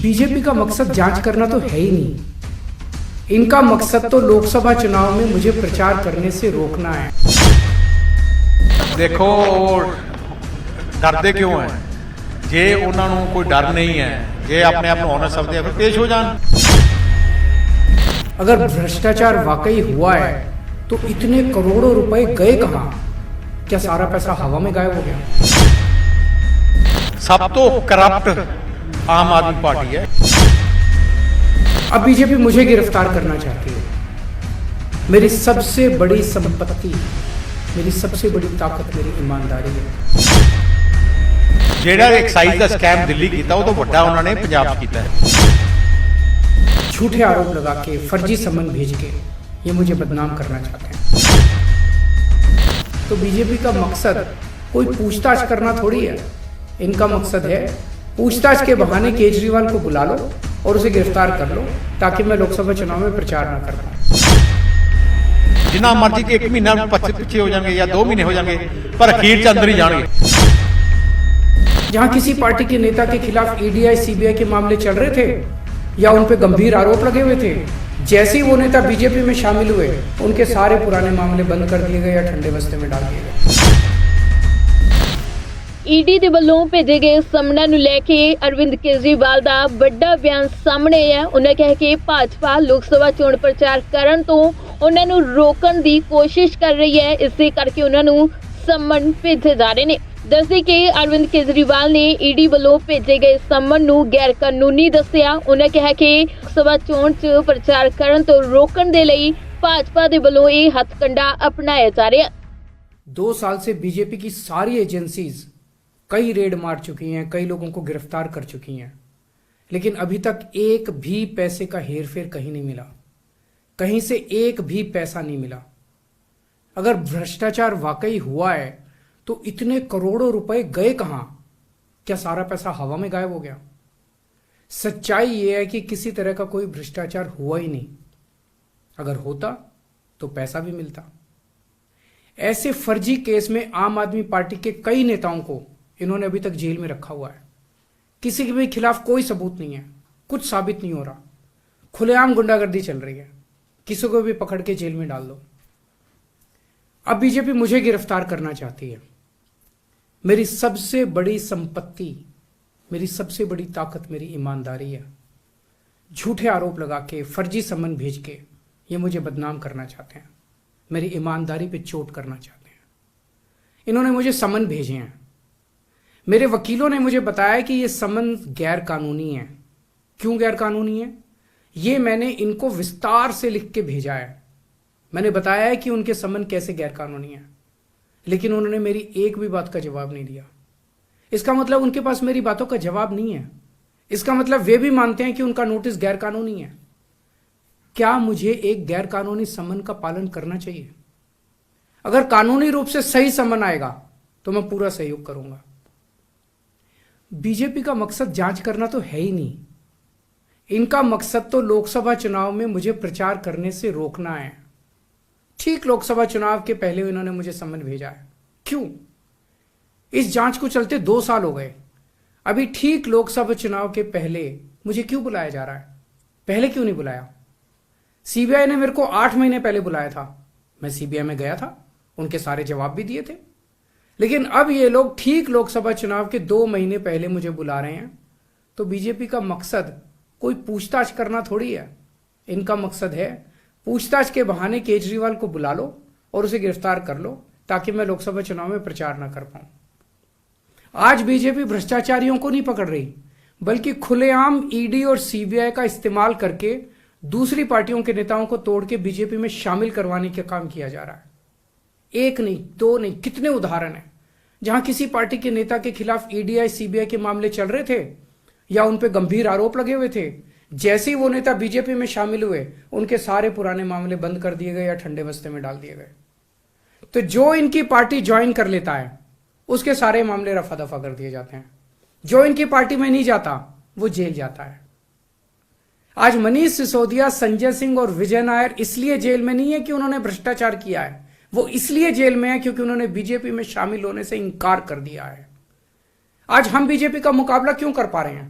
BJP का मकसद जांच करना तो है ही नहीं। इनका मकसद तो लोकसभा चुनाव में मुझे प्रचार करने से रोकना है। देखो डरते क्यों है? जे उन्होंने कोई डर नहीं है, जे अपने आप होना समझते हैं, फिर पेश हो जान। अगर भ्रष्टाचार वाकई हुआ है तो इतने करोड़ों रुपए गए कहां? क्या सारा पैसा हवा में गायब हो गया? सब तो करप्ट आम आदमी पार्टी है। अब बीजेपी मुझे गिरफ्तार करना चाहती है। मेरी सबसे बड़ी संपत्ति, मेरी सबसे बड़ी ताकत मेरी ईमानदारी है। जेड़ा एक्साइज का स्कैम दिल्ली किया वो तो बड़ा उन्होंने पंजाब किया है। झूठे आरोप लगा के, फर्जी सम्मन भेज के ये मुझे बदनाम करना चाहते हैं। तो बीजेपी का मकसद कोई पूछताछ करना थोड़ी है। इनका मकसद है पूछताछ के बहाने केजरीवाल को बुला लो और उसे गिरफ्तार कर लो ताकि मैं लोकसभा चुनाव में प्रचार न कर पाऊं। जिन्ना मर्जी के 1 महीना पीछे हो जाएंगे या 2 महीने हो जाएंगे, पर अखीर च अंदर ही जाएंगे। जहां किसी पार्टी के नेता के खिलाफ ईडीआई सीबीआई के मामले चल रहे थे या उन पे गंभीर आरोप लगे हुए थे, जैसे ही वो नेता बीजेपी में शामिल हुए उनके सारे पुराने मामले बंद कर दिए गए या ठंडे बस्ते में डाल दिए गए। ईडी ਦੇ ਵੱਲੋਂ ਭੇਜੇ ਗਏ ਸਮਨਾਂ ਨੂੰ ਲੈ ਕੇ ਅਰਵਿੰਦ ਕੇਜਰੀਵਾਲ ਦਾ ਵੱਡਾ ਬਿਆਨ ਸਾਹਮਣੇ ਹੈ। ਉਹਨਾਂ ਕਿਹਾ ਕਿ ਭਾਜਪਾ ਲੋਕ ਸਭਾ ਚੋਣ ਪ੍ਰਚਾਰ ਕਰਨ ਤੋਂ ਉਹਨਾਂ ਨੂੰ ਰੋਕਣ ਦੀ ਕੋਸ਼ਿਸ਼ ਕਰ ਰਹੀ ਹੈ। ਇਸੇ ਕਰਕੇ ਉਹਨਾਂ ਨੂੰ ਸਮਨ ਭੇਜੇ ਜਾ ਰਹੇ ਨੇ। ਦੱਸਦੇ ਕਿ ਅਰਵਿੰਦ ਕੇਜਰੀਵਾਲ ਨੇ ਈਡੀ ਵੱਲੋਂ ਭੇਜੇ ਗਏ ਸਮਨ ਨੂੰ ਗੈਰ ਕਾਨੂੰਨੀ ਦੱਸਿਆ। ਉਹਨਾਂ ਕਿਹਾ ਕਿ ਲੋਕ ਸਭਾ ਚੋਣ 'ਚ ਪ੍ਰਚਾਰ ਕਰਨ ਤੋਂ ਰੋਕਣ ਦੇ ਲਈ ਭਾਜਪਾ ਦੇ ਵੱਲੋਂ ਇਹ ਹੱਥਕੰਡਾ ਅਪਣਾਇਆ ਜਾ ਰਿਹਾ। 2 साल से बीजेपी की सारी एजेंसीज कई रेड मार चुकी हैं, कई लोगों को गिरफ्तार कर चुकी हैं, लेकिन अभी तक एक भी पैसे का हेरफेर कहीं नहीं मिला। कहीं से एक भी पैसा नहीं मिला। अगर भ्रष्टाचार वाकई हुआ है तो इतने करोड़ों रुपए गए कहां? क्या सारा पैसा हवा में गायब हो गया? सच्चाई यह है कि किसी तरह का कोई भ्रष्टाचार हुआ ही नहीं। अगर होता तो पैसा भी मिलता। ऐसे फर्जी केस में आम आदमी पार्टी के कई नेताओं को इन्होंने अभी तक जेल में रखा हुआ है। किसी के भी खिलाफ कोई सबूत नहीं है, कुछ साबित नहीं हो रहा, खुलेआम गुंडागर्दी चल रही है। किसी को भी पकड़ के जेल में डाल दो। अब बीजेपी मुझे गिरफ्तार करना चाहती है। मेरी सबसे बड़ी संपत्ति, मेरी सबसे बड़ी ताकत मेरी ईमानदारी है। झूठे आरोप लगा के, फर्जी सम्मन भेज के ये मुझे बदनाम करना चाहते हैं, मेरी ईमानदारी पे चोट करना चाहते हैं। इन्होंने मुझे सम्मन भेजे हैं। मेरे वकीलों ने मुझे बताया कि ये सम्मन गैर कानूनी है। क्यों गैर कानूनी है? ये मैंने इनको विस्तार से लिख के भेजा है। मैंने बताया है कि उनके सम्मन कैसे गैर कानूनी है, लेकिन उन्होंने मेरी एक भी बात का जवाब नहीं दिया। इसका मतलब उनके पास मेरी बातों का जवाब नहीं है। इसका मतलब वे भी मानते हैं कि उनका नोटिस गैर कानूनी है। क्या मुझे एक गैर कानूनी सम्मन का पालन करना चाहिए? अगर कानूनी रूप से सही सम्मन आएगा तो मैं पूरा सहयोग करूंगा। बीजेपी का मकसद जांच करना तो है ही नहीं। इनका मकसद तो लोकसभा चुनाव में मुझे प्रचार करने से रोकना है। ठीक लोकसभा चुनाव के पहले इन्होंने मुझे सम्मन भेजा है। क्यों? इस जांच को चलते 2 साल हो गए। अभी ठीक लोकसभा चुनाव के पहले मुझे क्यों बुलाया जा रहा है? पहले क्यों नहीं बुलाया? सीबीआई ने मेरे को 8 महीने पहले बुलाया था। मैं सीबीआई में गया था, उनके सारे जवाब भी दिए थे। लेकिन अब ये लोग ठीक लोकसभा चुनाव के 2 महीने पहले मुझे बुला रहे हैं। तो बीजेपी का मकसद कोई पूछताछ करना थोड़ी है। इनका मकसद है पूछताछ के बहाने केजरीवाल को बुला लो और उसे गिरफ्तार कर लो ताकि मैं लोकसभा चुनाव में प्रचार न कर पाऊं। आज बीजेपी भ्रष्टाचारियों को नहीं पकड़ रही, बल्कि खुलेआम ईडी और सीबीआई का इस्तेमाल करके दूसरी पार्टियों के नेताओं को तोड़ के बीजेपी में शामिल करवाने का काम किया जा रहा है। 1 नहीं, 2 नहीं, कितने उदाहरण हैं जहां किसी पार्टी के नेता के खिलाफ ईडीआई सीबीआई के मामले चल रहे थे या उन पे गंभीर आरोप लगे हुए थे, जैसे ही वो नेता बीजेपी में शामिल हुए उनके सारे पुराने मामले बंद कर दिए गए या ठंडे बस्ते में डाल दिए गए। तो जो इनकी पार्टी ज्वाइन कर लेता है उसके सारे मामले रफा दफा कर दिए जाते हैं। जो इनकी पार्टी में नहीं जाता वो जेल जाता है। आज मनीष सिसोदिया, संजय सिंह और विजय नायर इसलिए जेल में नहीं है कि उन्होंने भ्रष्टाचार किया है, वो इसलिए जेल में है क्योंकि उन्होंने बीजेपी में शामिल होने से इंकार कर दिया है। आज हम बीजेपी का मुकाबला क्यों कर पा रहे हैं?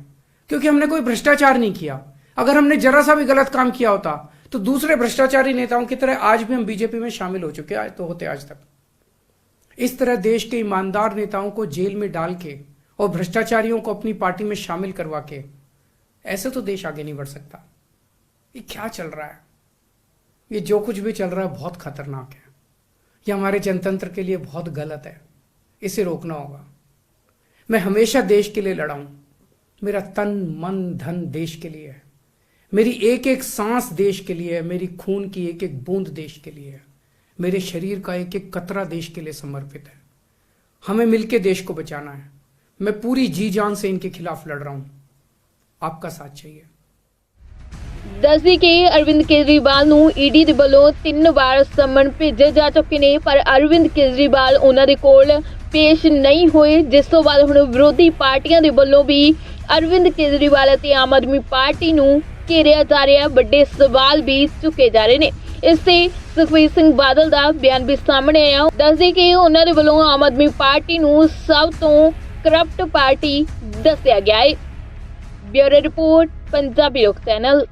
क्योंकि हमने कोई भ्रष्टाचार नहीं किया। अगर हमने जरा सा भी गलत काम किया होता तो दूसरे भ्रष्टाचारी नेताओं की तरह आज भी हम बीजेपी में शामिल हो चुके आज तो होते आज तक। इस तरह देश के ईमानदार नेताओं को जेल में डाल के और भ्रष्टाचारियों को अपनी पार्टी में शामिल करवा के ऐसे तो देश आगे नहीं बढ़ सकता। ये क्या चल रहा है? ये जो कुछ भी चल रहा है बहुत खतरनाक है। ये हमारे जनतंत्र के लिए बहुत गलत है। इसे रोकना होगा। मैं हमेशा देश के लिए लड़ा हूं। मेरा तन मन धन देश के लिए है। मेरी एक एक सांस देश के लिए है। मेरी खून की एक एक बूंद देश के लिए है। मेरे शरीर का एक एक कतरा देश के लिए समर्पित है। हमें मिलकर देश को बचाना है। मैं पूरी जी जान से इनके खिलाफ लड़ रहा हूं। आपका साथ चाहिए। ਦੱਸਦੀ ਕਿ ਅਰਵਿੰਦ ਕੇਜਰੀਵਾਲ ਨੂੰ ਈਡੀ ਦੇ ਵੱਲੋਂ 3 ਵਾਰ ਸਮਨ ਭੇਜੇ ਜਾ ਚੁੱਕੇ ਨੇ, ਪਰ ਅਰਵਿੰਦ ਕੇਜਰੀਵਾਲ ਉਹਨਾਂ ਦੇ ਕੋਲ ਪੇਸ਼ ਨਹੀਂ ਹੋਏ, ਜਿਸ ਤੋਂ ਬਾਅਦ ਹੁਣ ਵਿਰੋਧੀ ਪਾਰਟੀਆਂ ਦੇ ਵੱਲੋਂ ਵੀ ਅਰਵਿੰਦ ਕੇਜਰੀਵਾਲ ਅਤੇ ਆਮ ਆਦਮੀ ਪਾਰਟੀ ਨੂੰ ਘੇਰਿਆ ਜਾ ਰਿਹਾ। ਵੱਡੇ ਸਵਾਲ ਵੀ ਚੁੱਕੇ ਜਾ ਰਹੇ ਨੇ। ਇਸ ਤੇ ਸੁਖਬੀਰ ਸਿੰਘ ਬਾਦਲ ਦਾ ਬਿਆਨ ਵੀ ਸਾਹਮਣੇ ਆਇਆ। ਦੱਸਦੇ ਕਿ ਉਹਨਾਂ ਦੇ ਵੱਲੋਂ ਆਮ ਆਦਮੀ ਪਾਰਟੀ ਨੂੰ ਸਭ ਤੋਂ ਕਰਪਟ ਪਾਰਟੀ ਦੱਸਿਆ ਗਿਆ ਹੈ। ਬਿਊਰੋ ਰਿਪੋਰਟ, ਪੰਜਾਬੀ ਲੋਕ ਚੈਨਲ।